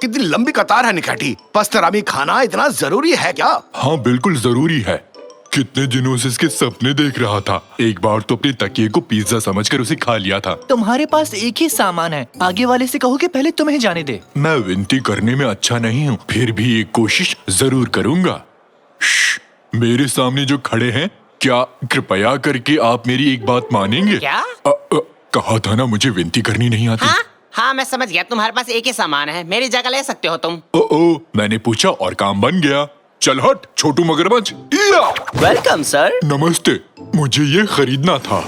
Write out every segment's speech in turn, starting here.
कितनी लंबी कतार है निकाटी। पस्तरामी खाना इतना जरूरी है क्या? हाँ बिल्कुल जरूरी है। कितने दिनों से इसके सपने देख रहा था। एक बार तो अपने तकिए को पिज्जा समझकर उसे खा लिया था। तुम्हारे पास एक ही सामान है, आगे वाले से कहो कि पहले तुम्हें जाने दे। मैं विनती करने में अच्छा नहीं हूँ, फिर भी एक कोशिश जरूर करूँगा। मेरे सामने जो खड़े हैं, क्या कृपया करके आप मेरी एक बात मानेंगे? क्या? कहा था ना मुझे विनती करनी नहीं आती। हाँ मैं समझ गया, तुम्हारे पास एक ही सामान है, मेरी जगह ले सकते हो तुम। ओ, मैंने पूछा और काम बन गया। चल हट छोटू मगरमच्छ। Welcome sir. नमस्ते, मुझे ये खरीदना था।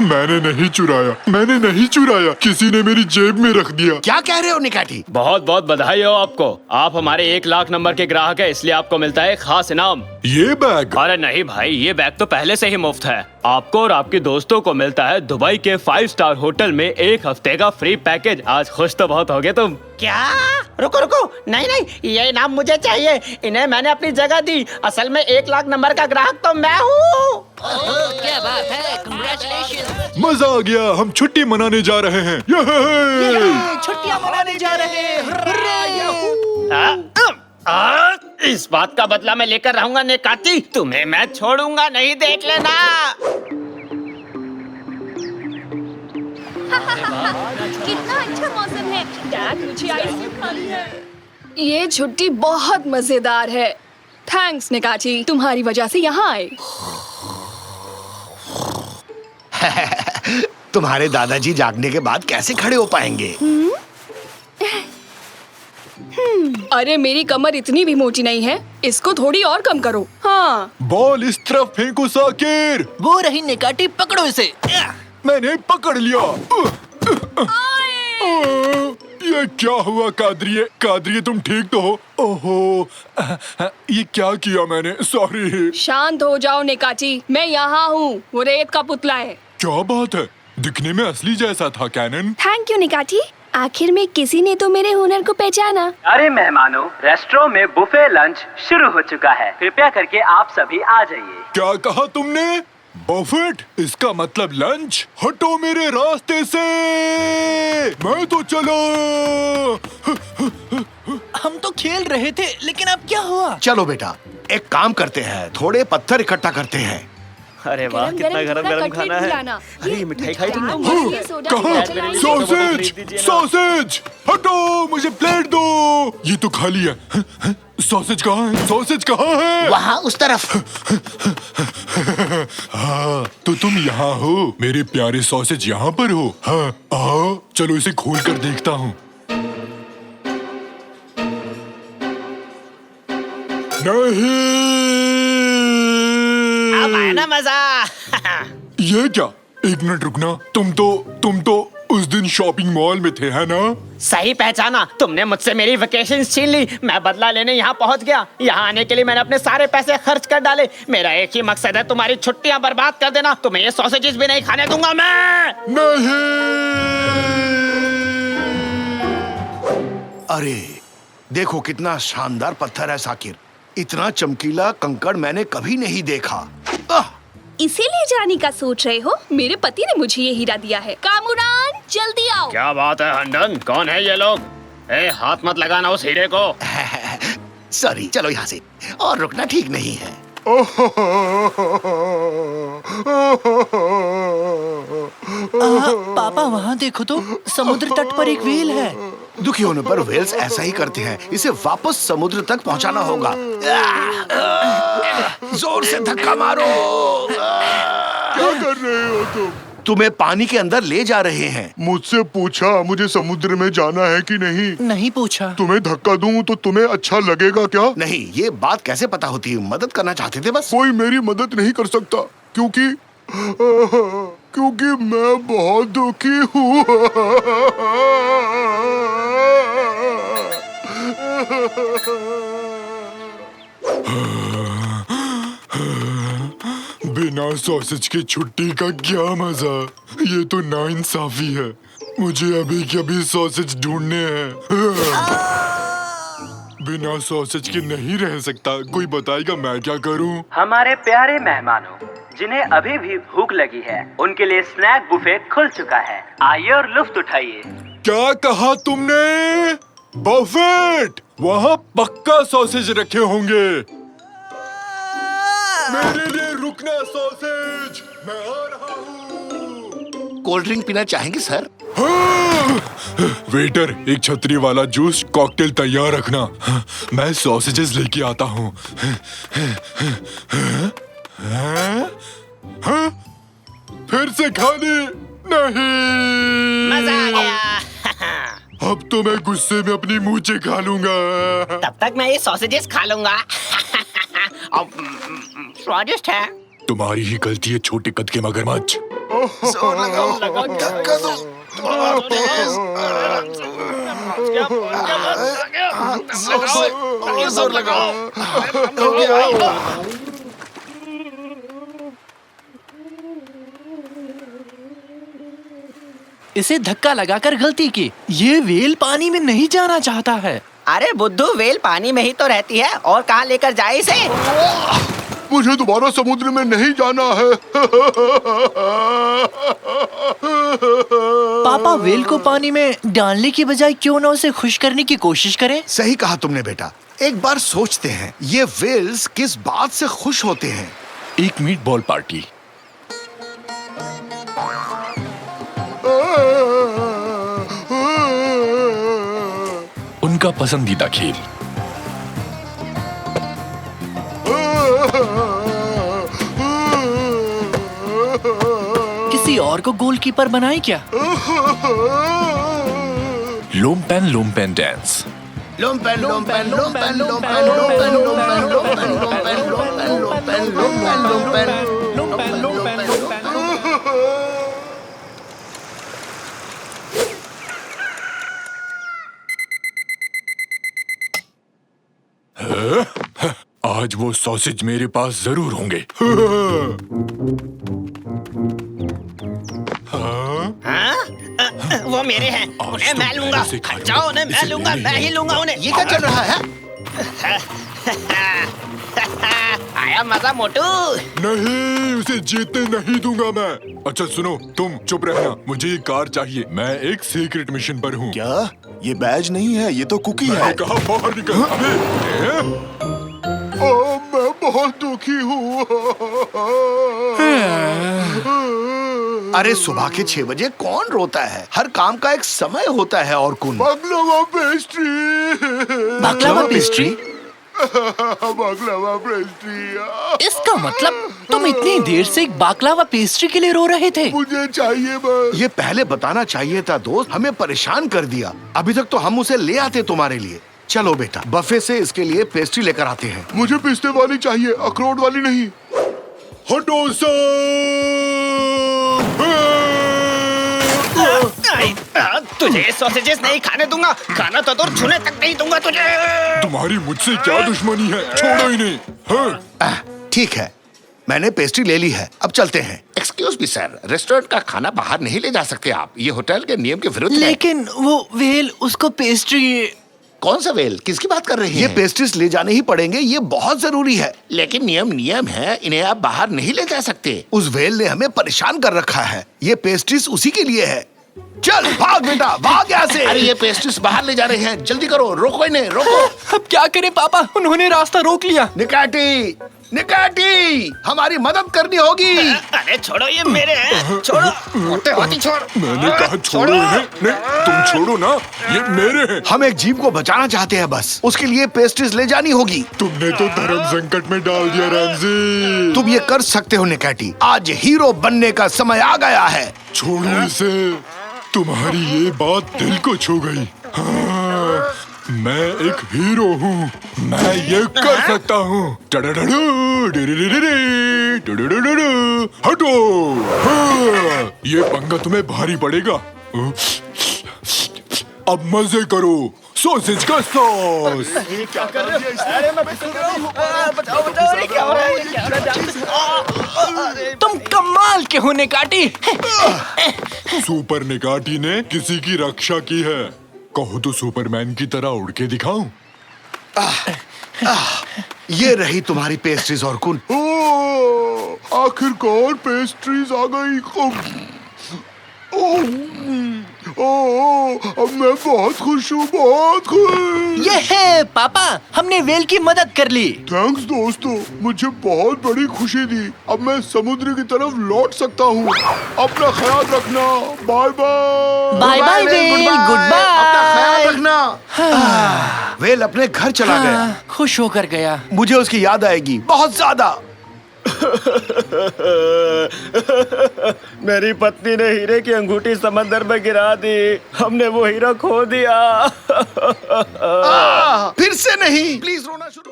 मैंने नहीं चुराया, किसी ने मेरी जेब में रख दिया। क्या कह रहे हो निकाटी? बहुत बहुत बधाई हो आपको, आप हमारे 1 लाख नंबर के ग्राहक हैं, इसलिए आपको मिलता है खास इनाम। ये बैग? अरे नहीं भाई, ये बैग तो पहले से ही मुफ्त है। आपको और आपके दोस्तों को मिलता है दुबई के 5 स्टार होटल में 1 हफ्ते का फ्री पैकेज। आज खुश तो बहुत होगे तुम। क्या? रुको रुको, नहीं, ये इनाम मुझे चाहिए। इन्हें मैंने अपनी जगह दी, असल में 1 लाख नंबर का ग्राहक तो मैं हूँ। क्या बात है, कांग्रेचुलेशन। मजा आ गया, हम छुट्टी मनाने जा रहे हैं। छुट्टियां मनाने जा रहे हैं। इस बात का बदला मैं लेकर रहूंगा निकाती, तुम्हें मैं छोड़ूंगा नहीं, देख लेना। कितना अच्छा मौसम है। डैड मुझे आइसक्रीम खानी है। ये छुट्टी बहुत मजेदार है। थैंक्स निकाची, तुम्हारी वजह से यहाँ आए। तुम्हारे दादाजी जागने के बाद कैसे खड़े हो पाएंगे? अरे मेरी कमर इतनी भी मोटी नहीं है, इसको थोड़ी और कम करो। हाँ। बॉल इस तरफ फेंको साकिर। वो रही निकाटी, पकड़ो इसे। मैंने पकड़ लिया। ये क्या हुआ कादरिए तुम ठीक तो हो? ओहो, ये क्या किया मैंने? सॉरी। शांत हो जाओ निकाची, मैं यहाँ हूँ। वो रेत का पुतला है। क्या बात है, दिखने में असली जैसा था कैनन। थैंक यू निकाची, आखिर में किसी ने तो मेरे हुनर को पहचाना। अरे मेहमानों, रेस्टोरेंट में बुफे लंच शुरू हो चुका है, कृपया करके आप सभी आ जाइए। क्या कहा तुमने? बफेट? इसका मतलब लंच? हटो मेरे रास्ते से, मैं तो चला। हम तो खेल रहे थे, लेकिन अब क्या हुआ? चलो बेटा, एक काम करते हैं, थोड़े पत्थर इकट्ठा करते हैं। अरे वाह, कितना गरम गरम खाना है। अरे ये मिठाई खाई तुमने? सॉसेज, हटो, मुझे प्लेट दो। ये तो खाली है। सॉसेज कहाँ है? सॉसेज कहाँ है? वहाँ उस तरफ। हाँ, तो तुम यहाँ हो, मेरे प्यारे सॉसेज यहाँ पर हो। हाँ, आओ, चलो इसे खोल कर देखता हूँ। नहीं, अब आया ना मजा। ये क्या? एक मिनट रुकना, तुम तो उस दिन शॉपिंग मॉल में थे, है ना? सही पहचाना, तुमने मुझसे मेरी वेकेशन छीन ली। मैं बदला लेने यहाँ पहुँच गया। यहाँ आने के लिए मैंने अपने सारे पैसे खर्च कर डाले। मेरा एक ही मकसद है, तुम्हारी छुट्टियाँ बर्बाद कर देना। तुम्हें ये सॉसेजेस भी नहीं खाने दूंगा मैं। नहीं। अरे देखो कितना शानदार पत्थर है साकिर, इतना चमकीला कंकड़ मैंने कभी नहीं देखा। इसीलिए जाने का सोच रहे हो? मेरे पति ने मुझे ये हीरा दिया है। कामुरान, जल्दी आओ। क्या बात है हंडन, कौन है ये लोग? हाथ मत लगाना उस हीरे को। सॉरी, चलो यहाँ से, और रुकना ठीक नहीं है। पापा वहाँ देखो तो, समुद्र तट पर एक व्हेल है। दुखी होने पर व्हेल्स ऐसा ही करते हैं, इसे वापस समुद्र तक पहुँचाना होगा। जोर से धक्का मारो। क्या कर रहे हो तुम? तुम्हें पानी के अंदर ले जा रहे हैं। मुझसे पूछा मुझे समुद्र में जाना है कि नहीं? नहीं पूछा। तुम्हें धक्का दूं तो तुम्हें अच्छा लगेगा क्या? नहीं, ये बात कैसे पता होती है? मदद करना चाहते थे बस। कोई मेरी मदद नहीं कर सकता, क्योंकि मैं बहुत दुखी हूँ। बिना सॉसेज की छुट्टी का क्या मजा। ये तो नाइंसाफी है। मुझे अभी के अभी सॉसेज ढूंढने हैं। बिना सॉसेज के नहीं रह सकता। कोई बताएगा मैं क्या करूं? हमारे प्यारे मेहमानों, जिन्हें अभी भी भूख लगी है, उनके लिए स्नैक बुफे खुल चुका है। आइए और लुफ्त उठाइए। क्या कहा तुमने? बफेट, वहाँ पक्का सॉसेज रखे होंगे। मेरे लिए रुकना सॉसेज, मैं आ रहा हूँ। कोल्ड ड्रिंक पीना चाहेंगे सर? वेटर, एक छतरी वाला जूस कॉकटेल तैयार रखना। मैं सॉसेजेस लेके आता हूँ। फिर से खाने नहीं। मजा आ गया। अब तो मैं गुस्से में अपनी मूंछें खा लूंगा। तब तक मैं ये सॉसेजेस खा लूंगा। अब, स्वादिष्ट है। तुम्हारी ही गलती है छोटे कद के मगरमच्छ। जोर लगाओ, धक्का दो। और जोर लगाओ। इसे धक्का लगाकर गलती की। ये व्हेल पानी में नहीं जाना चाहता है। अरे बुद्धू, व्हेल पानी में ही तो रहती है और कहाँ लेकर जाए इसे? मुझे दोबारा समुद्र में नहीं जाना है। पापा व्हेल को पानी में डालने की बजाय क्यों ना उसे खुश करने की कोशिश करें? सही कहा तुमने बेटा। एक बार सोचते हैं, ये व्हेल्स किस बात से खुश होते हैं? एक मीट बॉल पार्टी। उनका पसंदीदा खेल। किसी और को गोलकीपर बनाए क्या? लोमपेन डांस। लोमपेन लोमपेन लोमपेन लोमपेन लोमपेन लोमपेन लोमपेन लोमपेन लोमपेन लोमपेन लोमपेन लोमपेन। आज वो सॉसेज मेरे पास जरूर होंगे। वो मेरे हैं, उन्हें मैं लूंगा। जाओ, उन्हें मैं लूंगा, मैं ही लूंगा उन्हें। ये क्या चल रहा है? आया मजा मोटू। नहीं, उसे जीतने नहीं दूंगा मैं। अच्छा सुनो, तुम चुप रहना। मुझे ये कार चाहिए। मैं एक सीक्रेट मिशन पर हूँ। क्या? ये बैज नहीं है, ये तो कुकी है। कहा बाहर निकल। मैं बहुत दुखी हूँ। अरे सुबह के 6 बजे कौन रोता है? हर काम का एक समय होता है। और कौन? बाकलावा पेस्ट्री। बाकलावा पेस्ट्री? बाकलावा पेस्ट्री। इसका मतलब तुम इतनी देर से एक बाकलावा पेस्ट्री के लिए रो रहे थे? मुझे चाहिए बस। ये पहले बताना चाहिए था दोस्त, हमें परेशान कर दिया। अभी तक तो हम उसे ले आते तुम्हारे लिए। चलो बेटा, बफे से इसके लिए पेस्ट्री लेकर आते हैं। मुझे पिस्ते वाली चाहिए, अखरोट वाली नहीं। हटो तुझे सॉसेजेस नहीं खाने दूंगा। खाना तो दूर, छूने तक नहीं दूंगा तुझे। तुम्हारी मुझसे क्या दुश्मनी है? छोड़ो ही नहीं। ठीक है, मैंने पेस्ट्री ले ली है, अब चलते हैं। एक्सक्यूज मी सर, रेस्टोरेंट का खाना बाहर नहीं ले जा सकते आप। ये होटल के नियम के विरुद्ध है। लेकिन वो व्हेल उसको पेस्ट्री। कौन सा वेल? किसकी बात कर रही है? ये पेस्ट्रीज ले जाने ही पड़ेंगे, ये बहुत जरूरी है। लेकिन नियम है, इन्हें आप बाहर नहीं ले जा सकते। उस वेल ने हमें परेशान कर रखा है। ये पेस्ट्रीज उसी के लिए है। चल भाग बेटा, भाग यहाँ से। अरे ये पेस्ट्रीज बाहर ले जा रहे हैं, जल्दी करो, रोको इन्हें, रोको। अब क्या करें पापा, उन्होंने रास्ता रोक लिया। निकाटी, निकाटी, हमारी मदद करनी होगी। अरे छोड़ो, ये मेरे हैं। छोड़ो, होते होती छोड़। मैंने कहा छोड़ो इन्हें। नहीं, तुम छोड़ो ना, ये मेरे हैं। हम एक जीव को बचाना चाहते हैं बस, उसके लिए पेस्ट्रीज ले जानी होगी। तुमने तो धर्म संकट में डाल दिया रैमजी। तुम ये कर सकते हो निकाटी, आज हीरो बनने का समय आ गया है। छोड़ो इसे, तुम्हारी ये बात दिल को छू गई। हाँ, मैं एक हीरो हूँ, मैं ये कर सकता हूँ। हटो। हाँ, ये पंगा तुम्हें भारी पड़ेगा। अब मजे करो, सॉसेज का सॉस। क्या कर रहे हो? अरे मैं बचाओ, अरे क्या हो रहा है? क्या हो रहा है? तुम कमाल के हो निकाटी। सुपर निकाटी ने किसी की रक्षा की है। कहो तो सुपरमैन की तरह उड़ के दिखाऊं? ये रही तुम्हारी पेस्ट्रीज और कुन। आखिरकार पेस्ट्रीज आ गई। अब मैं बहुत खुश हूँ, बहुत खुश। ये है पापा, हमने वेल की मदद कर ली। थैंक्स दोस्तों, मुझे बहुत बड़ी खुशी दी। अब मैं समुद्र की तरफ लौट सकता हूँ। अपना ख्याल रखना। Bye bye. Bye bye well, good अपना ख्याल बाय। रखना। वेल अपने घर चला गया। खुश होकर गया। मुझे उसकी याद आएगी बहुत ज्यादा। मेरी पत्नी ने हीरे की अंगूठी समंदर में गिरा दी। हमने वो हीरा खो दिया। फिर से नहीं, प्लीज रोना शुरू।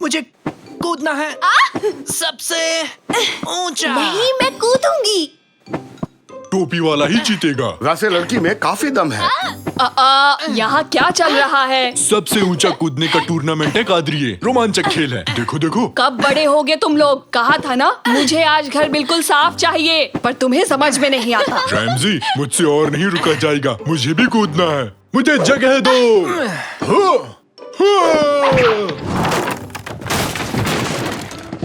मुझे कूदना है सबसे ऊंचा। नहीं, मैं कूदूंगी। टोपी वाला ही जीतेगा। वैसे लड़की में काफी दम है। यहाँ क्या चल रहा है? सबसे ऊंचा कूदने का टूर्नामेंट है कादरिए। रोमांचक खेल है। देखो देखो। कब बड़े होगे तुम लोग? कहा था ना मुझे आज घर बिल्कुल साफ चाहिए, पर तुम्हें समझ में नहीं आता। रैमजी, मुझसे और नहीं रुका जाएगा। मुझे भी कूदना है। मुझे जगह दो।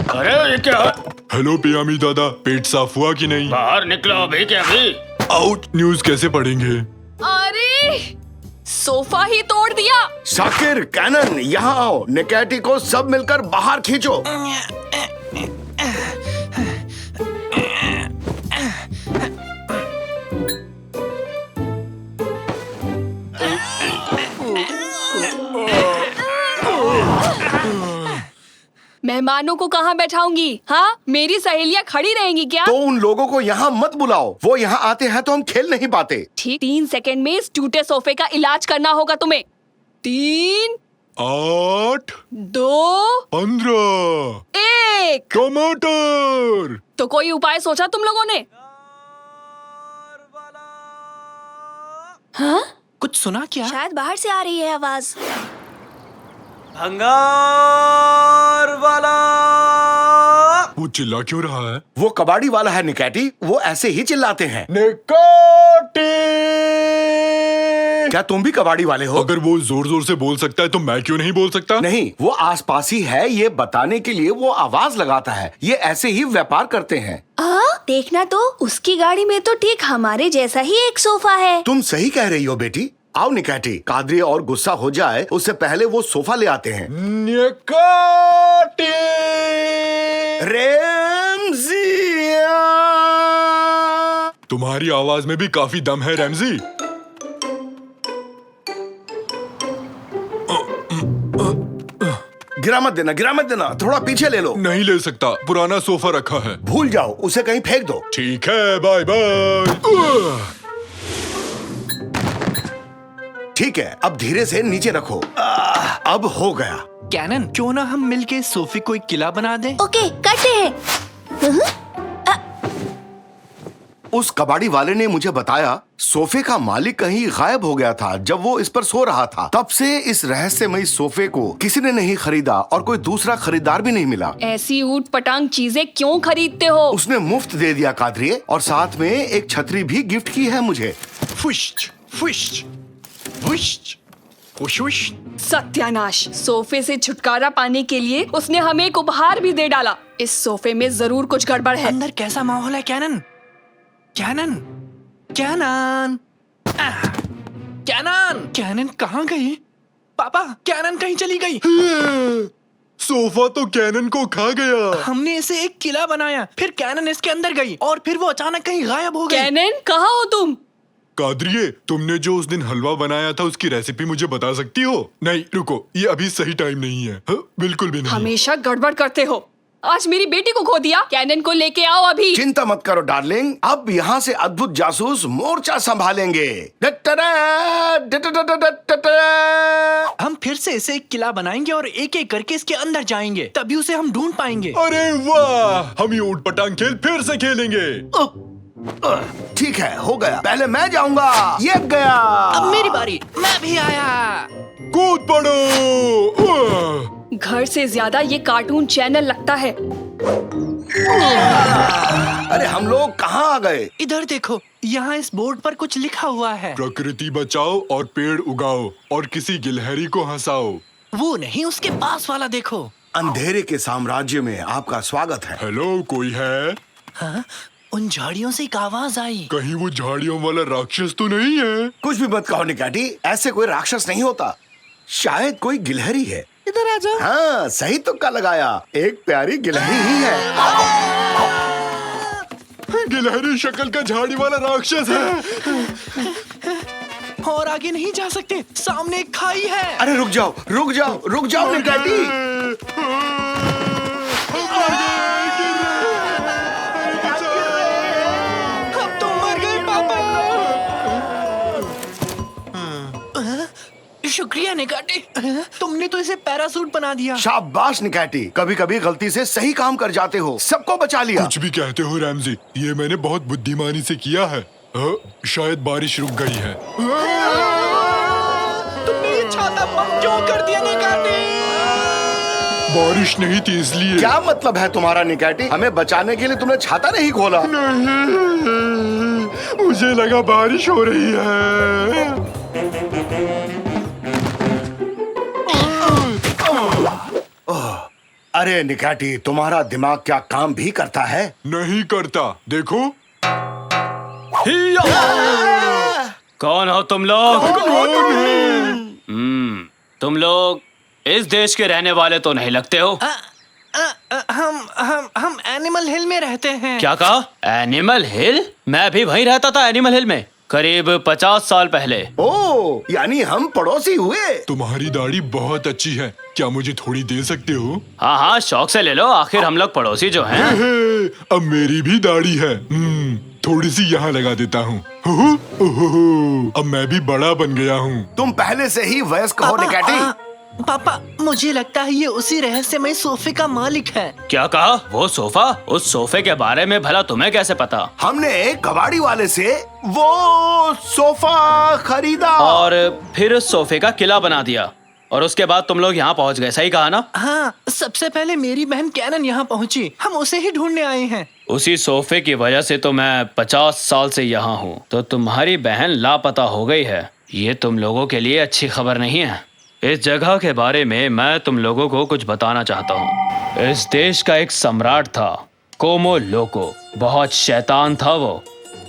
अरे ये क्या? हेलो पियामी दादा, पेट साफ हुआ कि नहीं? बाहर निकलो अभी के अभी। आउट। न्यूज़ कैसे पढ़ेंगे? अरे सोफा ही तोड़ दिया। शाकिर, कैनन, यहाँ आओ। निकैटी को सब मिलकर बाहर खींचो। मेहमानों को कहाँ बैठाऊंगी? हाँ, मेरी सहेलियाँ खड़ी रहेंगी क्या? तो उन लोगों को यहाँ मत बुलाओ। वो यहाँ आते हैं तो हम खेल नहीं पाते। ठीक 3 सेकंड में इस टूटे सोफे का इलाज करना होगा तुम्हें। 3, 8, 2, 15। 1। टमाटर। तो कोई उपाय सोचा तुम लोगों ने? हाँ? कुछ सुना क्या? शायद बाहर से आ रही है आवाज। भंगार वाला। वो चिल्ला क्यों रहा है? वो कबाड़ी वाला है निकैटी। वो ऐसे ही चिल्लाते हैं। निकाटी। क्या तुम भी कबाड़ी वाले हो? अगर वो जोर जोर से बोल सकता है तो मैं क्यों नहीं बोल सकता? नहीं, वो आसपास ही है। ये बताने के लिए वो आवाज लगाता है। ये ऐसे ही व्यापार करते हैं। देखना तो उसकी गाड़ी में तो ठीक हमारे जैसा ही एक सोफा है। तुम सही कह रही हो बेटी। आओ निकैटी, कादरी और गुस्सा हो जाए उससे पहले वो सोफा ले आते हैं। निकाटी। रेमजिया। तुम्हारी आवाज में भी काफी दम है रैमजी। गिरा मत देना, गिरा मत देना। थोड़ा पीछे ले लो। नहीं ले सकता, पुराना सोफा रखा है। भूल जाओ, उसे कहीं फेंक दो। ठीक है, बाय बाय। ठीक है, अब धीरे से नीचे रखो। अब हो गया। कैनन, क्यों ना हम मिलके सोफे को एक किला बना दें? ओके, करते हैं। उस कबाड़ी वाले ने मुझे बताया सोफे का मालिक कहीं गायब हो गया था जब वो इस पर सो रहा था। तब से इस रहस्यमयी सोफे को किसी ने नहीं खरीदा और कोई दूसरा खरीदार भी नहीं मिला। ऐसी ऊट पटांग चीजें क्यों खरीदते हो? उसने मुफ्त दे दिया कादरिए, और साथ में एक छतरी भी गिफ्ट की है मुझे। फुश्च, फुश्च, फुश्च, फुश्च। सत्यानाश! सोफे से छुटकारा पाने के लिए उसने हमें एक उपहार भी दे डाला। इस सोफे में जरूर कुछ गड़बड़ है। अंदर कैसा माहौल है कैनन? कैनन, कैनन, कैनन, कैनन कहाँ गई? पापा, कैनन कहीं चली गई। सोफा तो कैनन को खा गया। हमने इसे एक किला बनाया, फिर कैनन इसके अंदर गई और फिर वो अचानक कहीं गायब हो गई। कैनन, कहाँ हो तुम? कादरिए, तुमने जो उस दिन हलवा बनाया था उसकी रेसिपी मुझे बता सकती हो? नहीं रुको, ये अभी सही टाइम नहीं है। बिल्कुल भी नहीं। हमेशा गड़बड़ करते हो। आज मेरी बेटी को खो दिया। कैनन को लेके आओ अभी। चिंता मत करो डार्लिंग, अब यहाँ से अद्भुत जासूस मोर्चा संभालेंगे। हम फिर से इसे एक किला बनाएंगे और एक एक करके इसके अंदर जाएंगे, तभी उसे हम ढूंढ पाएंगे। अरे वाह, हम ये ऊट पटांग खेल फिर से खेलेंगे। ठीक है, हो गया। पहले मैं जाऊंगा। ये गया। अब मेरी बारी, मैं भी आया। कूद पड़ो। घर से ज्यादा ये कार्टून चैनल लगता है। अरे हम लोग कहाँ आ गए? इधर देखो, यहाँ इस बोर्ड पर कुछ लिखा हुआ है। प्रकृति बचाओ और पेड़ उगाओ और किसी गिलहरी को हंसाओ। वो नहीं, उसके पास वाला देखो। अंधेरे के साम्राज्य में आपका स्वागत है। हेलो, कोई है? हाँ? उन झाड़ियों से एक आवाज आई। कहीं वो झाड़ियों वाला राक्षस तो नहीं है? कुछ भी मत कहो निकाटी, ऐसे कोई राक्षस नहीं होता, शायद कोई गिलहरी है। इधर आ जाओ। हाँ, सही तुक्का लगाया, एक प्यारी गिलहरी ही है। गिलहरी शक्ल का झाड़ी वाला राक्षस है। और आगे नहीं जा सकते, सामने एक खाई है। अरे रुक जाओ, रुक जाओ, रुक जाओ निकाटी। अब तुम मर गए पापा। शुक्रिया निकाटी, तुमने तो इसे पैरासूट बना दिया। शाबाश निकाटी, कभी कभी गलती से सही काम कर जाते हो, सबको बचा लिया। कुछ भी कहते हो रैमजी, ये मैंने बहुत बुद्धिमानी से किया है। शायद बारिश रुक गई है। तुमने ये छाता बंद क्यों कर दिया निकाटी? बारिश नहीं थी इसलिए। क्या मतलब है तुम्हारा निकाटी? हमें बचाने के लिए तुमने छाता नहीं खोला? नहीं, मुझे लगा बारिश हो रही है। अरे निकाटी, तुम्हारा दिमाग क्या काम भी करता है? नहीं करता, देखो। कौन हो तुम लोग? तुम लोग इस देश के रहने वाले तो नहीं लगते हो। हम एनिमल हिल में रहते हैं। क्या कहा? एनिमल हिल? मैं भी वहीं रहता था, एनिमल हिल में, करीब 50 साल पहले। ओ, यानी हम पड़ोसी हुए। तुम्हारी दाढ़ी बहुत अच्छी है, क्या मुझे थोड़ी दे सकते हो? हाँ हाँ, शौक से ले लो, आखिर हम लोग पड़ोसी जो हैं। अब मेरी भी दाढ़ी है, थोड़ी सी यहाँ लगा देता हूँ। अब मैं भी बड़ा बन गया हूँ। तुम पहले से ही वयस्क हो निकाटी। पापा, मुझे लगता है ये उसी रहस्यमय सोफे का मालिक है। क्या कहा? वो सोफा? उस सोफे के बारे में भला तुम्हें कैसे पता? हमने एक कबाड़ी वाले से वो सोफा खरीदा और फिर उस सोफे का किला बना दिया, और उसके बाद तुम लोग यहाँ पहुँच गए, सही कहा ना? हाँ, सबसे पहले मेरी बहन कैनन यहाँ पहुँची, हम उसे ही ढूंढने आए हैं। उसी सोफे की वजह से तो मैं 50 साल से यहाँ हूँ। तो तुम्हारी बहन लापता हो गई है, ये तुम लोगों के लिए अच्छी खबर नहीं है। इस जगह के बारे में मैं तुम लोगों को कुछ बताना चाहता हूँ। इस देश का एक सम्राट था, कोमो लोको। बहुत शैतान था वो,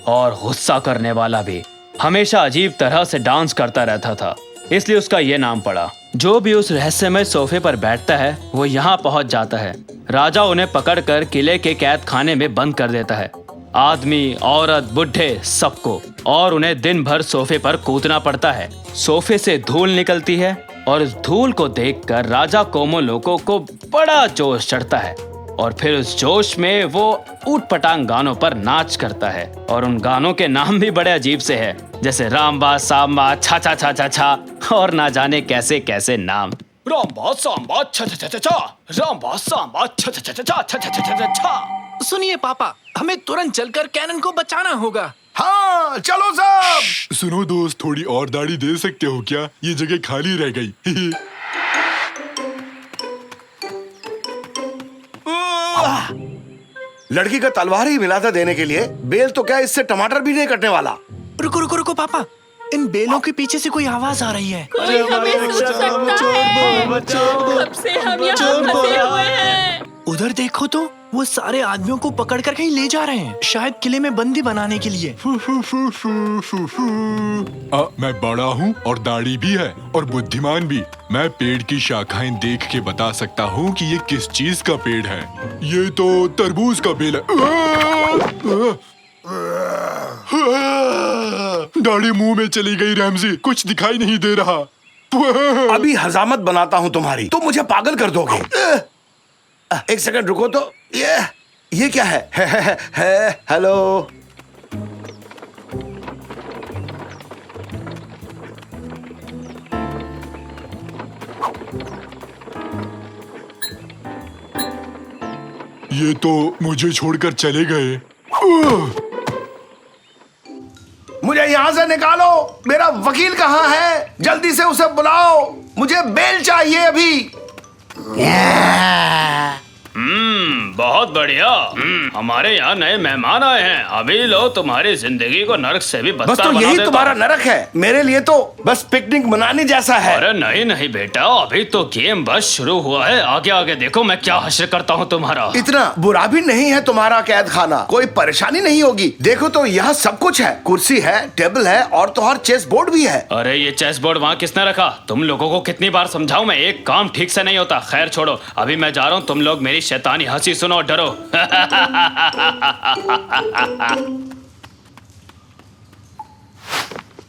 और गुस्सा करने वाला भी। हमेशा अजीब तरह से डांस करता रहता था, इसलिए उसका ये नाम पड़ा। जो भी उस रहस्यमय सोफे पर बैठता है वो यहाँ पहुँच जाता है। राजा उन्हें पकड़कर किले के कैद खाने में बंद कर देता है, आदमी, औरत, बुढ़े, सबको, और उन्हें दिन भर सोफे पर कूदना पड़ता है। सोफे से धूल निकलती है, और उस धूल को देखकर राजा कोमो लोको को बड़ा जोश चढ़ता है, और फिर उस जोश में वो ऊट-पटांग गानों पर नाच करता है। और उन गानों के नाम भी बड़े अजीब से हैं, जैसे रामबा, सांबा, छा छा छा छा छा, और ना जाने कैसे कैसे नाम। रामबा सांबा छा छा छा छा छा, रामबा सांबा छा छा छा छा छा छा छा छा छा। सुनिए पापा, हमें तुरंत चलकर कैनन को बचाना होगा। हाँ, चलो सब। सुनो दोस्त, थोड़ी और दाढ़ी दे सकते हो क्या? ये जगह खाली रह गई। लड़की का तलवार ही मिला था देने के लिए, बेल तो क्या, इससे टमाटर भी नहीं कटने वाला। रुको रुको रुको पापा, इन बेलों के पीछे से कोई आवाज आ रही है। कोई हमें सुन सकता है। कब से हम यहाँ फंसे हुए हैं। उधर देखो तो, वो सारे आदमियों को पकड़कर कहीं ले जा रहे हैं, शायद किले में बंदी बनाने के लिए। मैं बड़ा हूँ और दाढ़ी भी है और बुद्धिमान भी। मैं पेड़ की शाखाएं देख के बता सकता हूँ कि ये किस चीज का पेड़ है। ये तो तरबूज का बेल है। दाढ़ी मुंह में चली गई रैमजी, कुछ दिखाई नहीं दे रहा। अभी हजामत बनाता हूँ तुम्हारी, तुम मुझे पागल कर दोगे। एक सेकंड रुको तो, ये क्या है? हेलो। ये तो मुझे छोड़कर चले गए। मुझे यहाँ से निकालो। मेरा वकील कहाँ है? जल्दी से उसे बुलाओ, मुझे बेल चाहिए अभी। बहुत बढ़िया। हमारे यहाँ नए मेहमान आए हैं। अभी लो तुम्हारी जिंदगी को नरक से भी बस बदतर तो बना यही देता तुम्हारा हूँ। नरक है। मेरे लिए तो बस पिकनिक मनाने जैसा है। अरे नहीं नहीं बेटा, अभी तो गेम बस शुरू हुआ है। आगे आगे देखो मैं क्या हश्र करता हूँ तुम्हारा। इतना बुरा भी नहीं है तुम्हारा कैद खाना। कोई परेशानी नहीं होगी। देखो तो यहाँ सब कुछ है। कुर्सी है, टेबल है और तो और चेस बोर्ड भी है। अरे ये चेस बोर्ड वहाँ किसने रखा? तुम लोगों को कितनी बार समझाऊं मैं, एक काम ठीक से नहीं होता। खैर छोड़ो, अभी मैं जा रहा हूँ। तुम लोग मेरी शैतानी हंसी सुनो और डरो।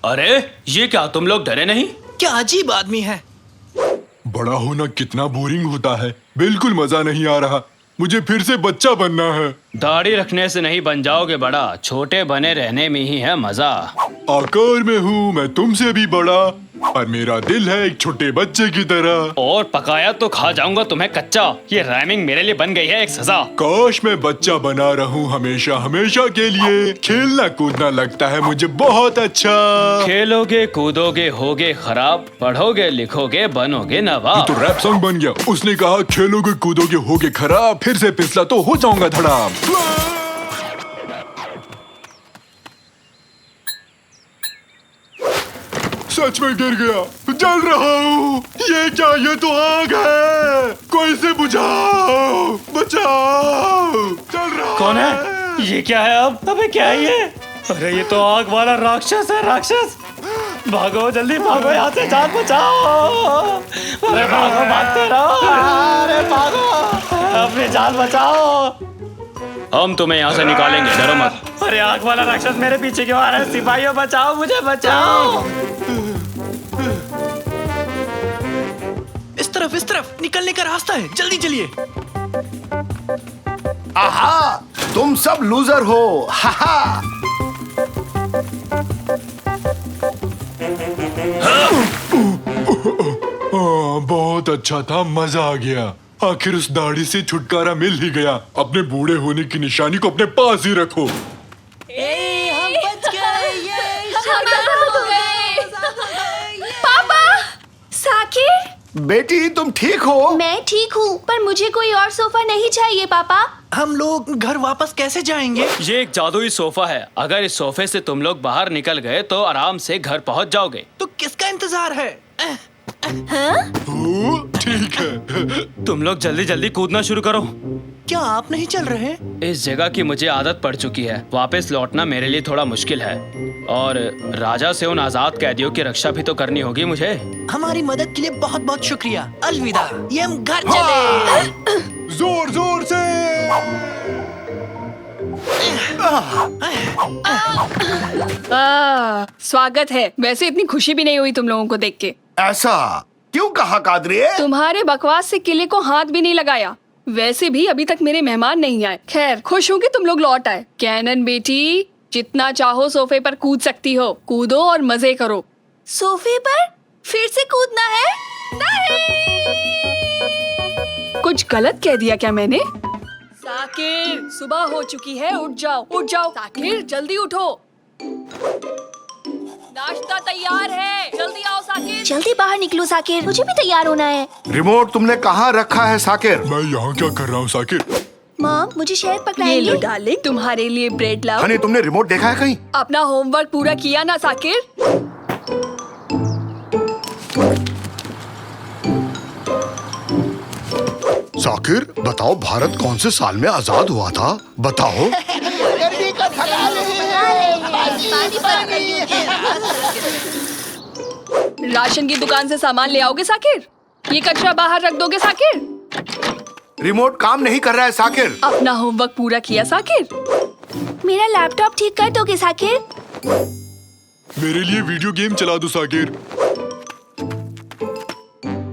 अरे ये क्या, तुम लोग डरे नहीं? क्या अजीब आदमी है। बड़ा होना कितना बोरिंग होता है। बिल्कुल मजा नहीं आ रहा। मुझे फिर से बच्चा बनना है। दाढ़ी रखने से नहीं बन जाओगे बड़ा, छोटे बने रहने में ही है मजा। आकार में हूँ मैं तुमसे भी बड़ा, पर मेरा दिल है एक छोटे बच्चे की तरह। और पकाया तो खा जाऊंगा तुम्हें कच्चा। ये राइमिंग मेरे लिए बन गई है एक सजा। काश मैं बच्चा बना रहूं हमेशा हमेशा के लिए। खेलना कूदना लगता है मुझे बहुत अच्छा। खेलोगे कूदोगे होगे खराब, पढ़ोगे लिखोगे बनोगे नवाब। तो रैप सॉन्ग बन गया। उसने कहा खेलोगे कूदोगे होगे खराब, फिर से फिसला तो हो जाऊंगा धड़ाम। सच में गिर गया, जल रहा हूँ। ये क्या, ये तो आग है। कोई से बुझाओ, बचाओ। चल रहा कौन है? ये क्या है अब? अबे क्या है ये? अरे ये तो आग वाला राक्षस है, राक्षस। भागो जल्दी भागो यहाँ से, जान बचाओ। अरे भागो, भागते रहो। अरे भागो, अपनी जान बचाओ। हम तुम्हें यहाँ से निकालेंगे, डरो मत। अरे आग वाला राक्षस मेरे पीछे क्यों आ रहा है? सिपाहियों बचाओ, मुझे बचाओ। इस तरफ निकलने का रास्ता है, जल्दी चलिए। आहा, तुम सब लूजर हो। हाहा। बहुत अच्छा था, मजा आ गया। आखिर उस दाढ़ी से छुटकारा मिल ही गया। अपने बूढ़े होने की निशानी को अपने पास ही रखो। हम बच गए। पापा, साकिर। बेटी तुम ठीक हो? मैं ठीक हूँ, पर मुझे कोई और सोफा नहीं चाहिए पापा। हम लोग घर वापस कैसे जाएंगे? ये एक जादुई सोफा है। अगर इस सोफे से तुम लोग बाहर निकल गए तो आराम से घर पहुंच जाओगे। तो किसका इंतजार है? ठीक है। तुम लोग जल्दी जल्दी कूदना शुरू करो। क्या आप नहीं चल रहे? इस जगह की मुझे आदत पड़ चुकी है। वापस लौटना मेरे लिए थोड़ा मुश्किल है, और राजा से उन आजाद कैदियों की रक्षा भी तो करनी होगी मुझे। हमारी मदद के लिए बहुत बहुत शुक्रिया। अलविदा। ये हम घर चले। जोर जोर से। स्वागत है। वैसे इतनी खुशी भी नहीं हुई तुम लोगों को देख के। ऐसा क्यों कहा कादरी? तुम्हारे बकवास से किले को हाथ भी नहीं लगाया। वैसे भी अभी तक मेरे मेहमान नहीं आए। खैर, खुश हूँ कि तुम लोग लौट आए। कैनन बेटी, जितना चाहो सोफे पर कूद सकती हो। कूदो और मजे करो। सोफे पर फिर से कूदना है? नहीं! कुछ गलत कह दिया क्या मैंने? साकिर, सुबह हो चुकी है, उठ जाओ, उठ जाओ। साकिर, जल्दी उठो। नाश्ता तैयार है, जल्दी आओ साकिर। जल्दी बाहर निकलो साकिर, मुझे भी तैयार होना है। रिमोट तुमने कहाँ रखा है साकिर? मैं यहाँ क्या कर रहा हूँ साकिर? मॉम, मुझे शहद ये पकड़ाएंगे? लो डार्लिंग, तुम्हारे लिए ब्रेड लाओ। हनी, तुमने रिमोट देखा है कहीं? अपना होमवर्क पूरा किया ना साकिर? साकिर, बताओ भारत कौन से साल में आजाद हुआ था? बताओ। राशन की दुकान से सामान ले आओगे साकिर? ये कचरा बाहर रख दोगे साकिर? रिमोट काम नहीं कर रहा है साकिर। अपना होमवर्क पूरा किया साकिर? मेरा लैपटॉप ठीक कर दोगे साकिर? मेरे लिए वीडियो गेम चला दो साकिर।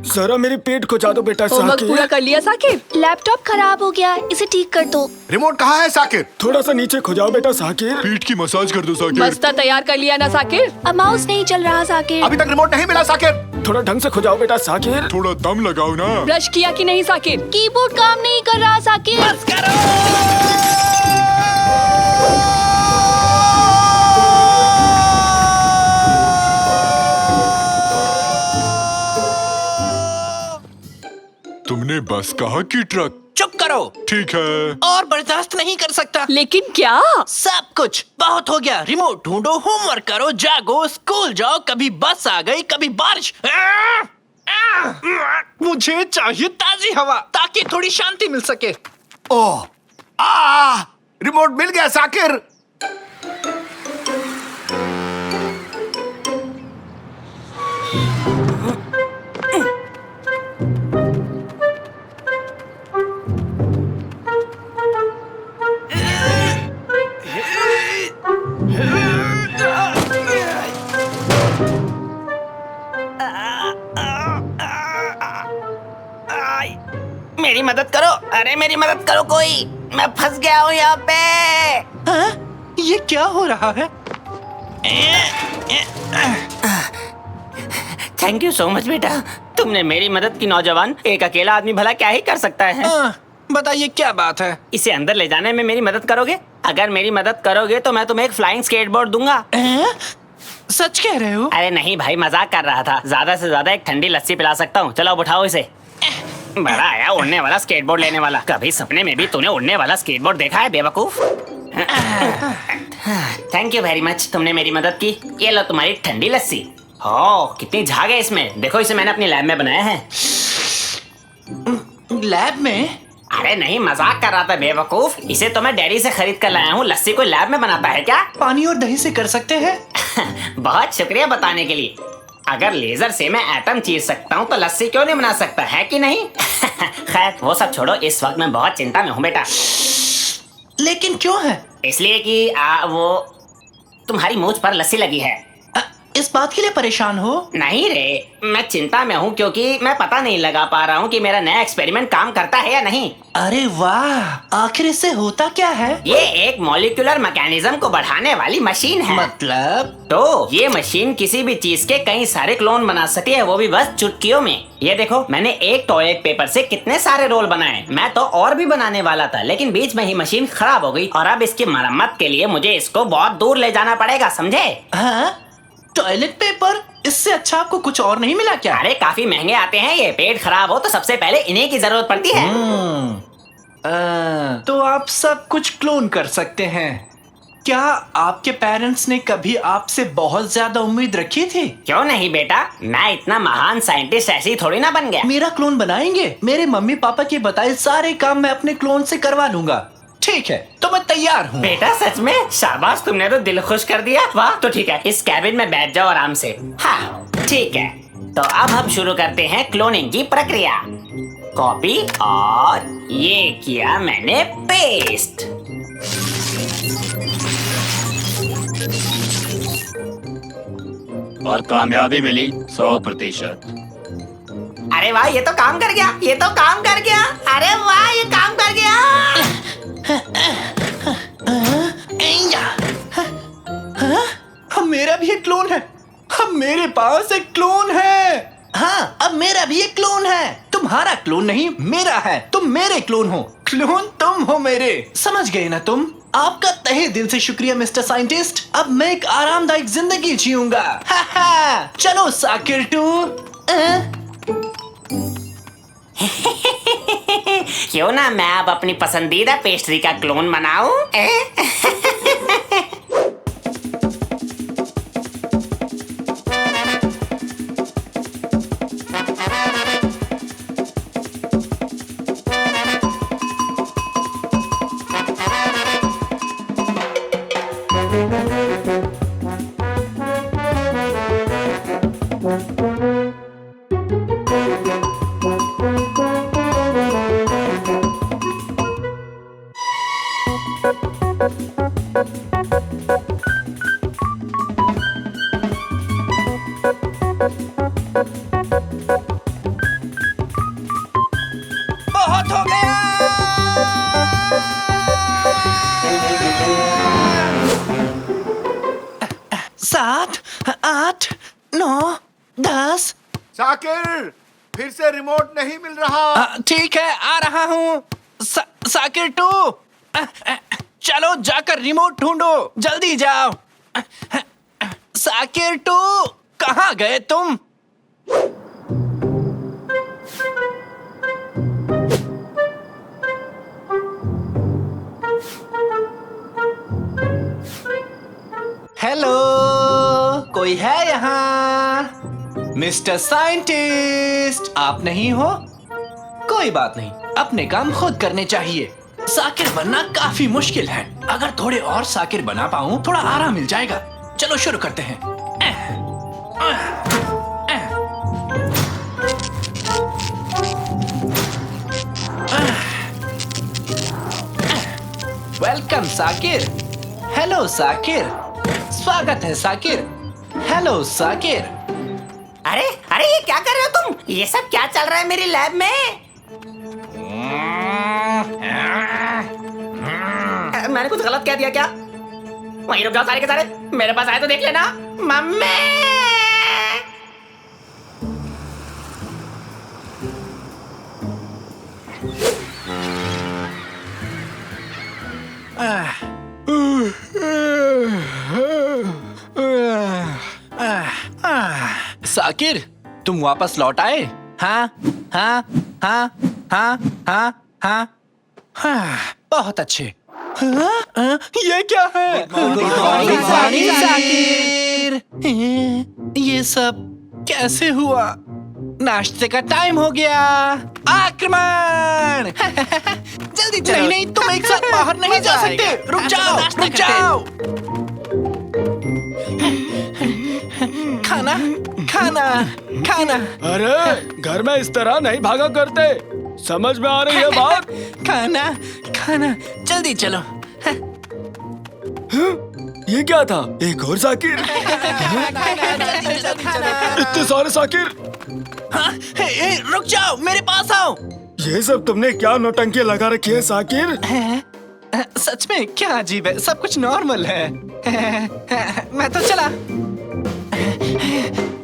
जरा मेरी पेट खुजा दो बेटा होमवर्क साकिर। पूरा कर लिया साकिर? लैपटॉप खराब हो गया, इसे ठीक कर दो। रिमोट कहाँ है साकिर? थोड़ा सा नीचे खुजाओ बेटा साकिर। पीठ की मसाज कर दो साकिर। बस्ता तैयार कर लिया ना साकिर? अब माउस नहीं चल रहा साकिर। अभी तक रिमोट नहीं मिला साकिर। थोड़ा ढंग से खुजाओ बेटा साकिर। थोड़ा दम लगाओ ना। ब्रश किया कि नहीं साकिर? कीबोर्ड काम नहीं कर रहा साकिर। तुमने बस कहा कि ट्रक। चुप करो। ठीक है। और बर्दाश्त नहीं कर सकता। लेकिन क्या? सब कुछ बहुत हो गया। रिमोट ढूंढो, होमवर्क करो, जागो, स्कूल जाओ, कभी बस आ गई, कभी बारिश। मुझे चाहिए ताजी हवा ताकि थोड़ी शांति मिल सके। ओह, रिमोट मिल गया साकिर। मेरी मदद करो, अरे मेरी मदद करो कोई, मैं फंस गया हूँ यहाँ पे। हाँ? ये क्या हो रहा है? थैंक यू सो मच बेटा, तुमने मेरी मदद की। नौजवान, एक अकेला आदमी भला क्या ही कर सकता है। बताइए क्या बात है? इसे अंदर ले जाने में मेरी मदद करोगे? अगर मेरी मदद करोगे तो मैं तुम्हें एक फ्लाइंग स्केटबोर्ड दूंगा। सच कह रहे हो? अरे नहीं भाई, मजाक कर रहा था। ज्यादा से ज्यादा एक ठंडी लस्सी पिला सकता हूँ। चलो उठाओ इसे। बड़ा आया उड़ने वाला स्केटबोर्ड लेने वाला। कभी सपने में भी तूने उड़ने वाला स्केटबोर्ड देखा है बेवकूफ? थैंक यू वेरी मच, तुमने मेरी मदद की। ये लो तुम्हारी ठंडी लस्सी। हो, कितनी झाग है इसमें। देखो, इसे मैंने अपनी लैब में बनाया है। लैब में? अरे नहीं, मजाक कर रहा था बेवकूफ। इसे तो मैं डेयरी से खरीद कर लाया हूँ। लस्सी कोई लैब में बनाता है क्या? पानी और दही से कर सकते हैं। बहुत शुक्रिया बताने के लिए। अगर लेजर से मैं एटम चीर सकता हूँ तो लस्सी क्यों नहीं बना सकता, है कि नहीं? खैर वो सब छोड़ो, इस वक्त मैं बहुत चिंता में हूँ बेटा। लेकिन क्यों है? इसलिए कि वो तुम्हारी मूंछ पर लस्सी लगी है। इस बात के लिए परेशान हो? नहीं रे, मैं चिंता में हूँ क्योंकि मैं पता नहीं लगा पा रहा हूँ कि मेरा नया एक्सपेरिमेंट काम करता है या नहीं। अरे वाह, आखिर इससे होता क्या है? ये एक मॉलिक्यूलर मैकेनिज्म को बढ़ाने वाली मशीन है। मतलब? तो ये मशीन किसी भी चीज के कई सारे क्लोन बना सकती है, वो भी बस चुटकियों में। ये देखो, मैंने एक टॉयलेट पेपर से कितने सारे रोल बनाए। मैं तो और भी बनाने वाला था, लेकिन बीच में ही मशीन खराब हो गई और अब इसकी मरम्मत के लिए मुझे इसको बहुत दूर ले जाना पड़ेगा, समझे? हाँ? Toilet paper? इससे अच्छा आपको कुछ और नहीं मिला क्या? अरे काफी महंगे आते हैं ये। पेट खराब हो तो सबसे पहले इन्हीं की जरूरत पड़ती है। तो आप सब कुछ क्लोन कर सकते हैं। क्या आपके पेरेंट्स ने कभी आपसे बहुत ज्यादा उम्मीद रखी थी? क्यों नहीं बेटा, मैं इतना महान साइंटिस्ट ऐसे ही थोड़ी ना बन गया। मेरा क्लोन बनाएंगे? मेरे मम्मी पापा के बताए सारे काम मैं अपने क्लोन से करवा लूंगा। ठीक है, तो मैं तैयार हूँ। बेटा सच में? शाबाश, तुमने तो दिल खुश कर दिया। वाह, तो ठीक है, इस कैबिन में बैठ जाओ आराम से। हाँ ठीक है, तो अब हम शुरू करते हैं क्लोनिंग की प्रक्रिया। कॉपी और ये किया मैंने पेस्ट। और कामयाबी मिली 100%। अरे वाह, ये तो काम कर गया, ये तो काम कर गया। अरे वाह, ये काम कर गया। मेरा भी एक क्लोन है। अब मेरे पास एक क्लोन है। हाँ, अब मेरा भी एक क्लोन है। तुम्हारा क्लोन नहीं, मेरा है। तुम मेरे क्लोन हो, क्लोन तुम हो मेरे। समझ गए ना तुम? आपका तहे दिल से शुक्रिया मिस्टर साइंटिस्ट। अब मैं एक आरामदायक जिंदगी जीऊंगा। चलो साकिर 2। क्यों ना मैं अब अपनी पसंदीदा पेस्ट्री का क्लोन बनाऊं? बहुत हो गया। 7, 8, 9, 10। साकिर, फिर से रिमोट नहीं मिल रहा। ठीक है, आ रहा हूँ। साकिर 2, चलो जाकर रिमोट ढूंढो, जल्दी जाओ। साकिर 2, कहाँ गए तुम? कोई है यहाँ? मिस्टर साइंटिस्ट, आप नहीं हो? कोई बात नहीं, अपने काम खुद करने चाहिए। साकिर बनना काफी मुश्किल है। अगर थोड़े और साकिर बना पाऊं, थोड़ा आराम मिल जाएगा। चलो शुरू करते हैं। वेलकम साकिर। हेलो साकिर। स्वागत है साकिर। हेलो साकिर। अरे अरे ये क्या कर रहे हो तुम? ये सब क्या चल रहा है मेरी लैब में? मैंने कुछ गलत कह दिया क्या? वहीं रुक जाओ सारे के सारे, मेरे पास आए तो देख लेना। मम्मी! साकिर, तुम वापस लौट आए? हाँ हाँ हाँ हाँ हाँ हाँ हाँ, बहुत अच्छे। ये क्या है? साकिर, ये सब कैसे हुआ? नाश्ते का टाइम हो गया। आक्रमण! जल्दी चलो। नहीं नहीं, तुम एक साथ बाहर नहीं जा सकते। रुक जाओ, रुक जाओ। खाना खाना खाना। अरे घर में इस तरह नहीं भागा करते, समझ में आ रही है बात? खाना खाना, जल्दी चलो। ये क्या था? एक और साकिर? इतने सारे साकिर? हाँ, रुक जाओ, मेरे पास आओ। ये सब तुमने क्या नौटंकी लगा रखी है साकिर? सच में क्या अजीब है, सब कुछ नॉर्मल है। मैं तो चला।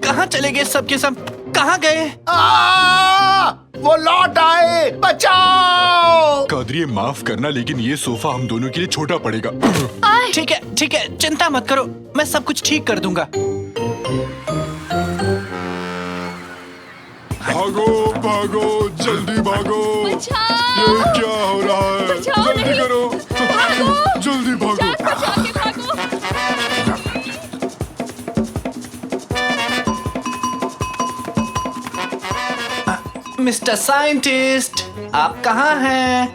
कहाँ चले गए सब के सब? कहाँ गए? वो लौट आए, बचाओ! कादरी, माफ करना, लेकिन ये सोफा हम दोनों के लिए छोटा पड़ेगा। ठीक है, चिंता मत करो, मैं सब कुछ ठीक कर दूंगा। भागो भागो, जल्दी भागो। ये क्या हो रहा है? जल्दी करो, जल्दी भागो। मिस्टर साइंटिस्ट, आप कहाँ हैं?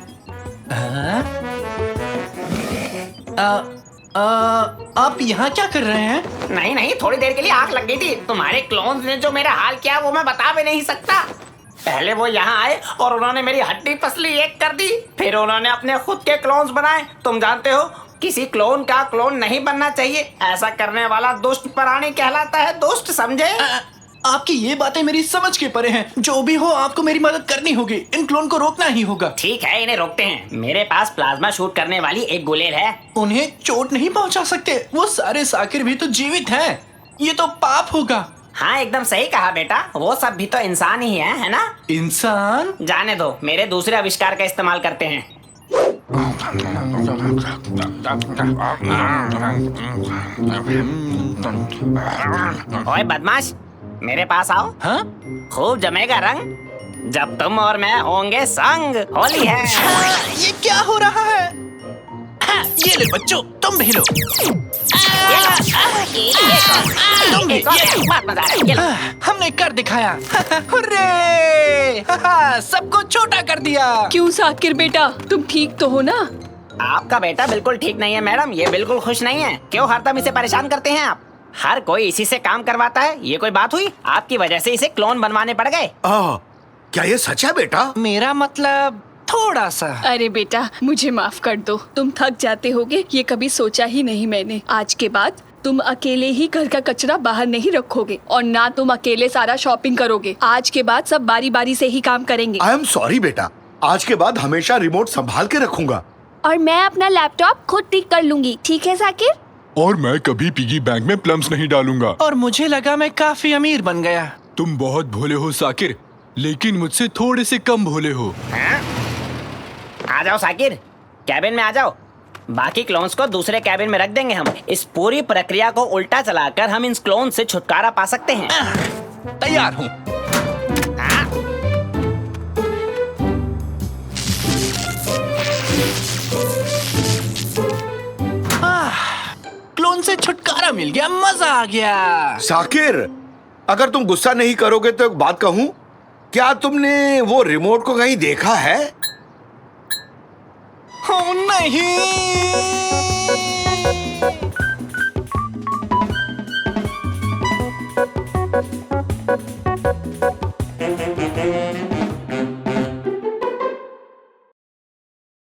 आप यहाँ क्या कर रहे हैं? नहीं नहीं, थोड़ी देर के लिए आग लग गई थी। तुम्हारे क्लोन्स ने जो मेरा हाल किया वो मैं बता भी नहीं सकता। पहले वो यहाँ आए और उन्होंने मेरी हड्डी पसली एक कर दी, फिर उन्होंने अपने खुद के क्लोन्स बनाए। तुम जानते हो, किसी क्लोन का क्लोन नहीं बनना चाहिए। ऐसा करने वाला दुष्ट प्राणी कहलाता है, दुष्ट, समझे? आपकी ये बातें मेरी समझ के परे हैं। जो भी हो, आपको मेरी मदद करनी होगी। इन क्लोन को रोकना ही होगा। ठीक है, इन्हें रोकते हैं। मेरे पास प्लाज्मा शूट करने वाली एक गुलेल है। उन्हें चोट नहीं पहुंचा सकते, वो सारे साकिर भी तो जीवित हैं। ये तो पाप होगा। हाँ, एकदम सही कहा बेटा, वो सब भी तो इंसान ही है ना? इंसान? जाने दो, मेरे दूसरे आविष्कार का इस्तेमाल करते हैं। ओए बदमाश, मेरे पास आओ। हाँ? खूब जमेगा रंग जब तुम और मैं होंगे संग। होली है। ये क्या हो रहा है? ये ले बच्चों, तुम भी लो। हमने कर दिखाया। हुर्रे! सबको छोटा कर दिया। क्यों साकिर बेटा, तुम ठीक तो हो ना? आपका बेटा बिल्कुल ठीक नहीं है मैडम, ये बिल्कुल खुश नहीं है। क्यों हरदम इसे परेशान करते हैं आप? हर कोई इसी से काम करवाता है, ये कोई बात हुई? आपकी वजह से इसे क्लोन बनवाने पड़ गए। क्या ये सच है बेटा? मेरा मतलब थोड़ा सा। अरे बेटा, मुझे माफ कर दो, तुम थक जाते होगे, ये कभी सोचा ही नहीं मैंने। आज के बाद तुम अकेले ही घर का कचरा बाहर नहीं रखोगे और ना तुम अकेले सारा शॉपिंग करोगे। आज के बाद सब बारी बारी से ही काम करेंगे। आई एम सॉरी बेटा, आज के बाद हमेशा रिमोट संभाल के रखूंगा। और मैं अपना लैपटॉप खुद ठीक कर लूंगी, ठीक है साकिर? और मैं कभी पिगी बैंक में प्लम्स नहीं डालूंगा। और मुझे लगा मैं काफी अमीर बन गया। तुम बहुत भोले हो साकिर, लेकिन मुझसे थोड़े से कम भोले हो। आ जाओ साकिर, कैबिन में आ जाओ। बाकी क्लोन्स को दूसरे कैबिन में रख देंगे हम। इस पूरी प्रक्रिया को उल्टा चलाकर हम इन क्लोन से छुटकारा पा सकते हैं। तैयार हूँ। क्लोन से छुटकारा मिल गया, मजा आ गया। साकिर, अगर तुम गुस्सा नहीं करोगे तो एक बात कहूं, क्या तुमने वो रिमोट को कहीं देखा है? नहीं।